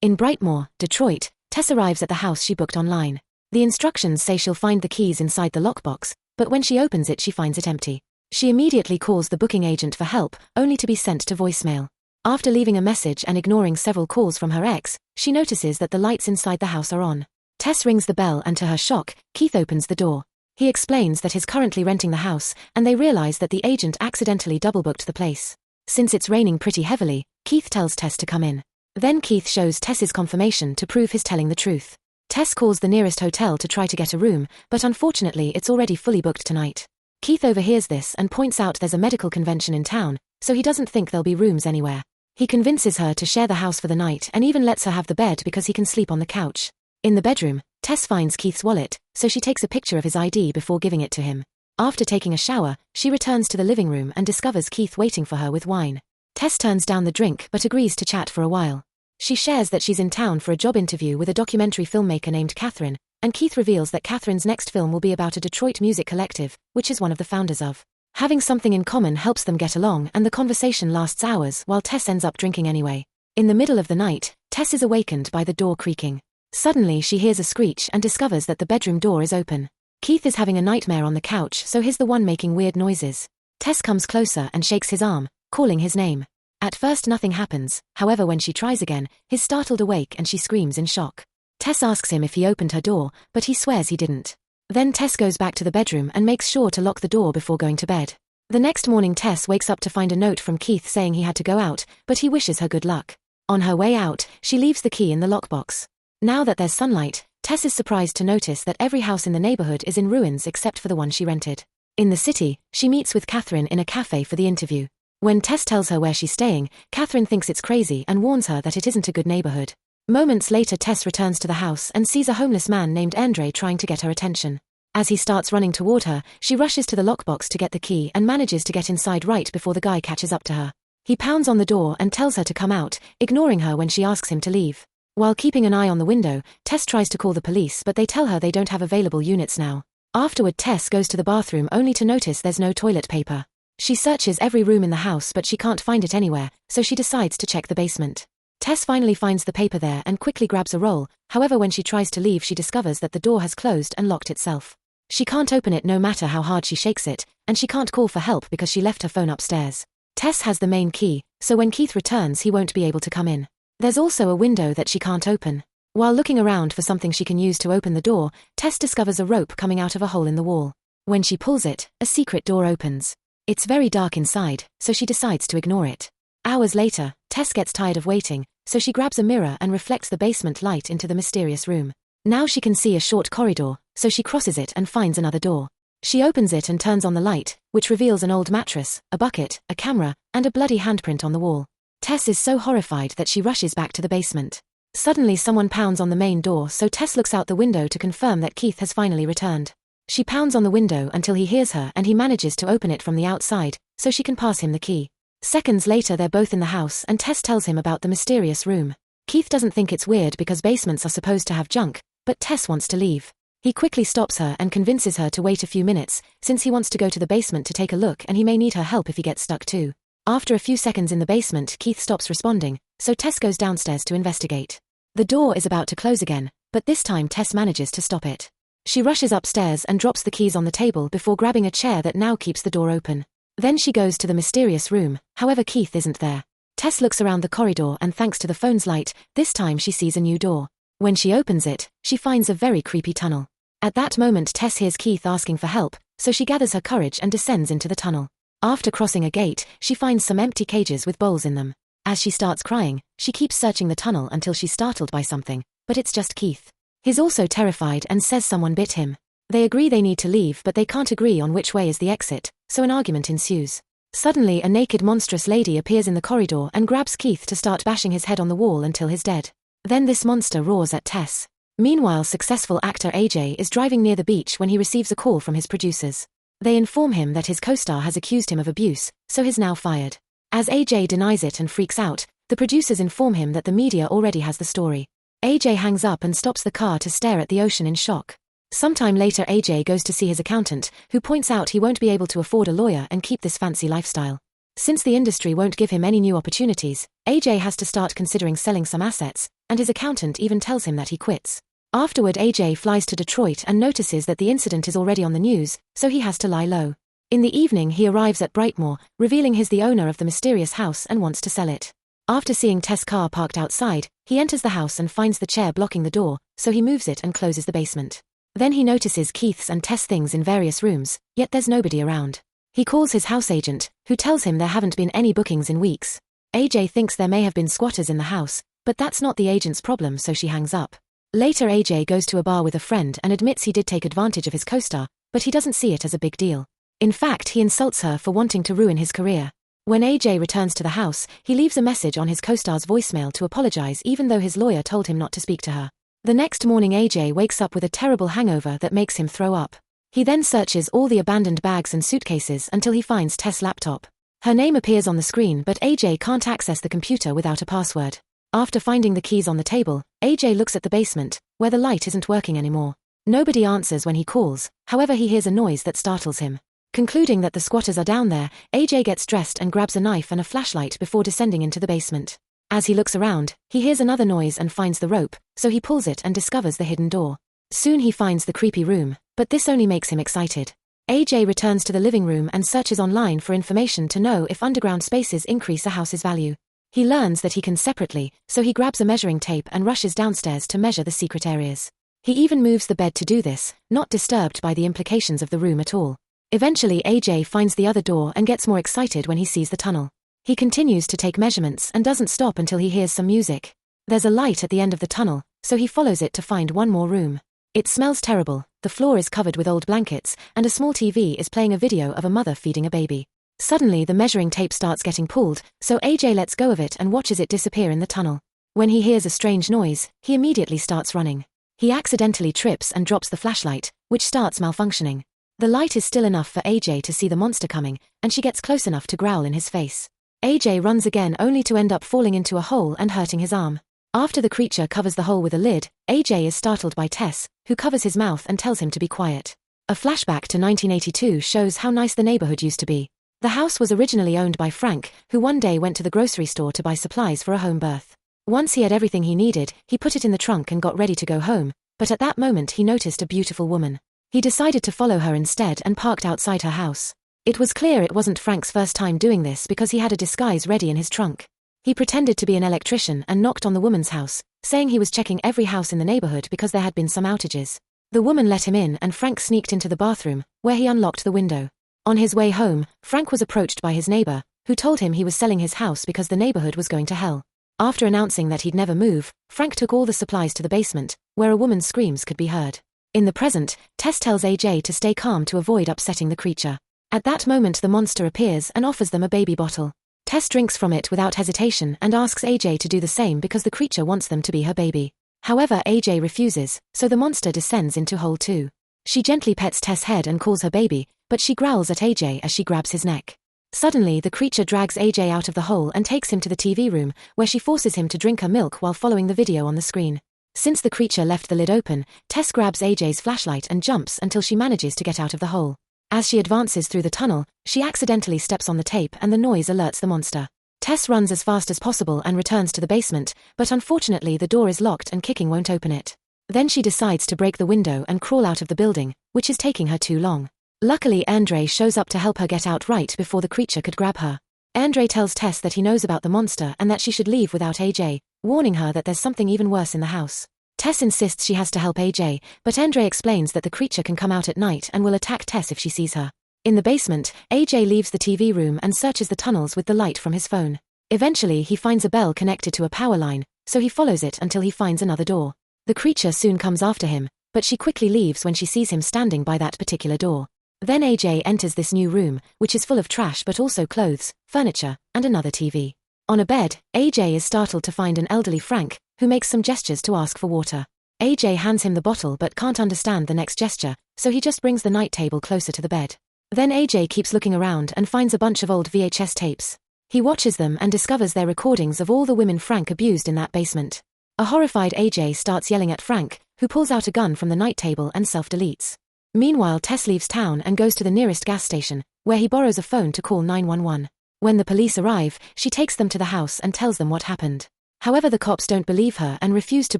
In Brightmoor, Detroit, Tess arrives at the house she booked online. The instructions say she'll find the keys inside the lockbox, but when she opens it she finds it empty. She immediately calls the booking agent for help, only to be sent to voicemail. After leaving a message and ignoring several calls from her ex, she notices that the lights inside the house are on. Tess rings the bell and to her shock, Keith opens the door. He explains that he's currently renting the house, and they realize that the agent accidentally double-booked the place. Since it's raining pretty heavily, Keith tells Tess to come in. Then Keith shows Tess's confirmation to prove he's telling the truth. Tess calls the nearest hotel to try to get a room, but unfortunately it's already fully booked tonight. Keith overhears this and points out there's a medical convention in town, so he doesn't think there'll be rooms anywhere. He convinces her to share the house for the night and even lets her have the bed because he can sleep on the couch. In the bedroom, Tess finds Keith's wallet, so she takes a picture of his ID before giving it to him. After taking a shower, she returns to the living room and discovers Keith waiting for her with wine. Tess turns down the drink but agrees to chat for a while. She shares that she's in town for a job interview with a documentary filmmaker named Catherine, and Keith reveals that Catherine's next film will be about a Detroit music collective, which is one of the founders of. Having something in common helps them get along, and the conversation lasts hours while Tess ends up drinking anyway. In the middle of the night, Tess is awakened by the door creaking. Suddenly she hears a screech and discovers that the bedroom door is open. Keith is having a nightmare on the couch, so he's the one making weird noises. Tess comes closer and shakes his arm, calling his name. At first nothing happens, however when she tries again, he's startled awake and she screams in shock. Tess asks him if he opened her door, but he swears he didn't. Then Tess goes back to the bedroom and makes sure to lock the door before going to bed. The next morning Tess wakes up to find a note from Keith saying he had to go out, but he wishes her good luck. On her way out, she leaves the key in the lockbox. Now that there's sunlight, Tess is surprised to notice that every house in the neighborhood is in ruins except for the one she rented. In the city, she meets with Catherine in a cafe for the interview. When Tess tells her where she's staying, Catherine thinks it's crazy and warns her that it isn't a good neighborhood. Moments later Tess returns to the house and sees a homeless man named Andre trying to get her attention. As he starts running toward her, she rushes to the lockbox to get the key and manages to get inside right before the guy catches up to her. He pounds on the door and tells her to come out, ignoring her when she asks him to leave. While keeping an eye on the window, Tess tries to call the police but they tell her they don't have available units now. Afterward Tess goes to the bathroom only to notice there's no toilet paper. She searches every room in the house but she can't find it anywhere, so she decides to check the basement. Tess finally finds the paper there and quickly grabs a roll, however when she tries to leave she discovers that the door has closed and locked itself. She can't open it no matter how hard she shakes it, and she can't call for help because she left her phone upstairs. Tess has the main key, so when Keith returns he won't be able to come in. There's also a window that she can't open. While looking around for something she can use to open the door, Tess discovers a rope coming out of a hole in the wall. When she pulls it, a secret door opens. It's very dark inside, so she decides to ignore it. Hours later, Tess gets tired of waiting, so she grabs a mirror and reflects the basement light into the mysterious room. Now she can see a short corridor, so she crosses it and finds another door. She opens it and turns on the light, which reveals an old mattress, a bucket, a camera, and a bloody handprint on the wall. Tess is so horrified that she rushes back to the basement. Suddenly someone pounds on the main door, so Tess looks out the window to confirm that Keith has finally returned. She pounds on the window until he hears her and he manages to open it from the outside, so she can pass him the key. Seconds later they're both in the house and Tess tells him about the mysterious room. Keith doesn't think it's weird because basements are supposed to have junk, but Tess wants to leave. He quickly stops her and convinces her to wait a few minutes, since he wants to go to the basement to take a look and he may need her help if he gets stuck too. After a few seconds in the basement Keith stops responding, so Tess goes downstairs to investigate. The door is about to close again, but this time Tess manages to stop it. She rushes upstairs and drops the keys on the table before grabbing a chair that now keeps the door open. Then she goes to the mysterious room, however Keith isn't there. Tess looks around the corridor and thanks to the phone's light, this time she sees a new door. When she opens it, she finds a very creepy tunnel. At that moment Tess hears Keith asking for help, so she gathers her courage and descends into the tunnel. After crossing a gate, she finds some empty cages with bowls in them. As she starts crying, she keeps searching the tunnel until she's startled by something, but it's just Keith. He's also terrified and says someone bit him. They agree they need to leave but they can't agree on which way is the exit, so an argument ensues. Suddenly a naked monstrous lady appears in the corridor and grabs Keith to start bashing his head on the wall until he's dead. Then this monster roars at Tess. Meanwhile successful actor AJ is driving near the beach when he receives a call from his producers. They inform him that his co-star has accused him of abuse, so he's now fired. As AJ denies it and freaks out, the producers inform him that the media already has the story. AJ hangs up and stops the car to stare at the ocean in shock. Sometime later AJ goes to see his accountant, who points out he won't be able to afford a lawyer and keep this fancy lifestyle. Since the industry won't give him any new opportunities, AJ has to start considering selling some assets, and his accountant even tells him that he quits. Afterward, AJ flies to Detroit and notices that the incident is already on the news, so he has to lie low. In the evening, he arrives at Brightmoor, revealing he's the owner of the mysterious house and wants to sell it. After seeing Tess' car parked outside, he enters the house and finds the chair blocking the door, so he moves it and closes the basement. Then he notices Keith's and Tess' things in various rooms, yet there's nobody around. He calls his house agent, who tells him there haven't been any bookings in weeks. AJ thinks there may have been squatters in the house, but that's not the agent's problem, so she hangs up. Later, AJ goes to a bar with a friend and admits he did take advantage of his co-star, but he doesn't see it as a big deal. In fact, he insults her for wanting to ruin his career. When AJ returns to the house, he leaves a message on his co-star's voicemail to apologize even though his lawyer told him not to speak to her. The next morning, AJ wakes up with a terrible hangover that makes him throw up. He then searches all the abandoned bags and suitcases until he finds Tess' laptop. Her name appears on the screen, but AJ can't access the computer without a password. After finding the keys on the table, AJ looks at the basement, where the light isn't working anymore. Nobody answers when he calls, however he hears a noise that startles him. Concluding that the squatters are down there, AJ gets dressed and grabs a knife and a flashlight before descending into the basement. As he looks around, he hears another noise and finds the rope, so he pulls it and discovers the hidden door. Soon he finds the creepy room, but this only makes him excited. AJ returns to the living room and searches online for information to know if underground spaces increase a house's value. He learns that he can separately, so he grabs a measuring tape and rushes downstairs to measure the secret areas. He even moves the bed to do this, not disturbed by the implications of the room at all. Eventually, AJ finds the other door and gets more excited when he sees the tunnel. He continues to take measurements and doesn't stop until he hears some music. There's a light at the end of the tunnel, so he follows it to find one more room. It smells terrible, the floor is covered with old blankets, and a small TV is playing a video of a mother feeding a baby. Suddenly, the measuring tape starts getting pulled, so AJ lets go of it and watches it disappear in the tunnel. When he hears a strange noise, he immediately starts running. He accidentally trips and drops the flashlight, which starts malfunctioning. The light is still enough for AJ to see the monster coming, and she gets close enough to growl in his face. AJ runs again only to end up falling into a hole and hurting his arm. After the creature covers the hole with a lid, AJ is startled by Tess, who covers his mouth and tells him to be quiet. A flashback to 1982 shows how nice the neighborhood used to be. The house was originally owned by Frank, who one day went to the grocery store to buy supplies for a home birth. Once he had everything he needed, he put it in the trunk and got ready to go home, but at that moment he noticed a beautiful woman. He decided to follow her instead and parked outside her house. It was clear it wasn't Frank's first time doing this because he had a disguise ready in his trunk. He pretended to be an electrician and knocked on the woman's house, saying he was checking every house in the neighborhood because there had been some outages. The woman let him in and Frank sneaked into the bathroom, where he unlocked the window. On his way home, Frank was approached by his neighbor, who told him he was selling his house because the neighborhood was going to hell. After announcing that he'd never move, Frank took all the supplies to the basement, where a woman's screams could be heard. In the present, Tess tells AJ to stay calm to avoid upsetting the creature. At that moment, the monster appears and offers them a baby bottle. Tess drinks from it without hesitation and asks AJ to do the same because the creature wants them to be her baby. However, AJ refuses, so the monster descends into hole 2. She gently pets Tess' head and calls her baby, but she growls at AJ as she grabs his neck. Suddenly, the creature drags AJ out of the hole and takes him to the TV room, where she forces him to drink her milk while following the video on the screen. Since the creature left the lid open, Tess grabs AJ's flashlight and jumps until she manages to get out of the hole. As she advances through the tunnel, she accidentally steps on the tape and the noise alerts the monster. Tess runs as fast as possible and returns to the basement, but unfortunately the door is locked and kicking won't open it. Then she decides to break the window and crawl out of the building, which is taking her too long. Luckily, Andre shows up to help her get out right before the creature could grab her. Andre tells Tess that he knows about the monster and that she should leave without AJ, warning her that there's something even worse in the house. Tess insists she has to help AJ, but Andre explains that the creature can come out at night and will attack Tess if she sees her. In the basement, AJ leaves the TV room and searches the tunnels with the light from his phone. Eventually, he finds a bell connected to a power line, so he follows it until he finds another door. The creature soon comes after him, but she quickly leaves when she sees him standing by that particular door. Then AJ enters this new room, which is full of trash but also clothes, furniture, and another TV. On a bed, AJ is startled to find an elderly Frank, who makes some gestures to ask for water. AJ hands him the bottle but can't understand the next gesture, so he just brings the night table closer to the bed. Then AJ keeps looking around and finds a bunch of old VHS tapes. He watches them and discovers they're recordings of all the women Frank abused in that basement. A horrified AJ starts yelling at Frank, who pulls out a gun from the night table and self-deletes. Meanwhile, Tess leaves town and goes to the nearest gas station, where he borrows a phone to call 911. When the police arrive, she takes them to the house and tells them what happened. However, the cops don't believe her and refuse to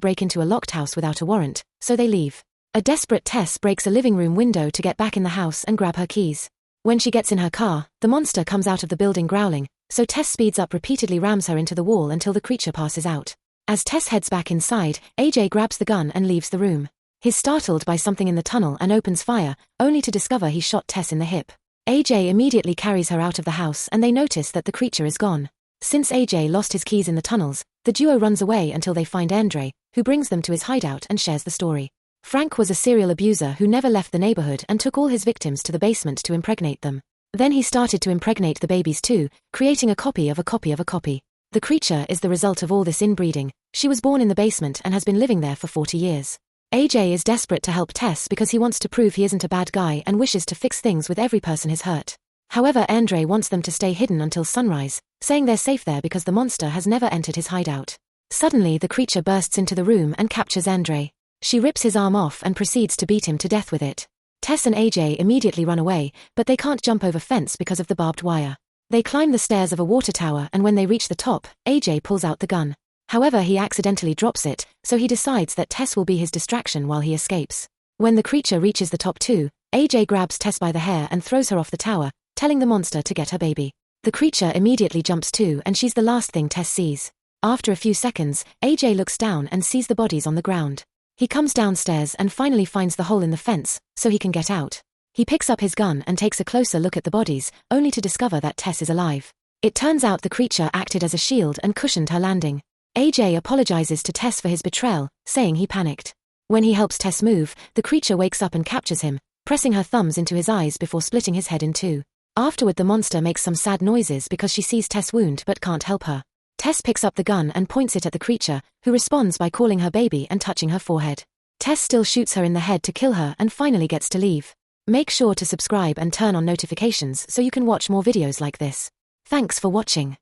break into a locked house without a warrant, so they leave. A desperate Tess breaks a living room window to get back in the house and grab her keys. When she gets in her car, the monster comes out of the building growling, so Tess speeds up, repeatedly rams her into the wall until the creature passes out. As Tess heads back inside, AJ grabs the gun and leaves the room. He's startled by something in the tunnel and opens fire, only to discover he shot Tess in the hip. AJ immediately carries her out of the house and they notice that the creature is gone. Since AJ lost his keys in the tunnels, the duo runs away until they find Andre, who brings them to his hideout and shares the story. Frank was a serial abuser who never left the neighborhood and took all his victims to the basement to impregnate them. Then he started to impregnate the babies too, creating a copy of a copy of a copy. The creature is the result of all this inbreeding. She was born in the basement and has been living there for 40 years. AJ is desperate to help Tess because he wants to prove he isn't a bad guy and wishes to fix things with every person he's hurt. However, Andre wants them to stay hidden until sunrise, saying they're safe there because the monster has never entered his hideout. Suddenly, the creature bursts into the room and captures Andre. She rips his arm off and proceeds to beat him to death with it. Tess and AJ immediately run away, but they can't jump over fence because of the barbed wire. They climb the stairs of a water tower and when they reach the top, AJ pulls out the gun. However, he accidentally drops it, so he decides that Tess will be his distraction while he escapes. When the creature reaches the top too, AJ grabs Tess by the hair and throws her off the tower, telling the monster to get her baby. The creature immediately jumps too and she's the last thing Tess sees. After a few seconds, AJ looks down and sees the bodies on the ground. He comes downstairs and finally finds the hole in the fence, so he can get out. He picks up his gun and takes a closer look at the bodies, only to discover that Tess is alive. It turns out the creature acted as a shield and cushioned her landing. AJ apologizes to Tess for his betrayal, saying he panicked. When he helps Tess move, the creature wakes up and captures him, pressing her thumbs into his eyes before splitting his head in two. Afterward, the monster makes some sad noises because she sees Tess' wound but can't help her. Tess picks up the gun and points it at the creature, who responds by calling her baby and touching her forehead. Tess still shoots her in the head to kill her and finally gets to leave. Make sure to subscribe and turn on notifications so you can watch more videos like this. Thanks for watching.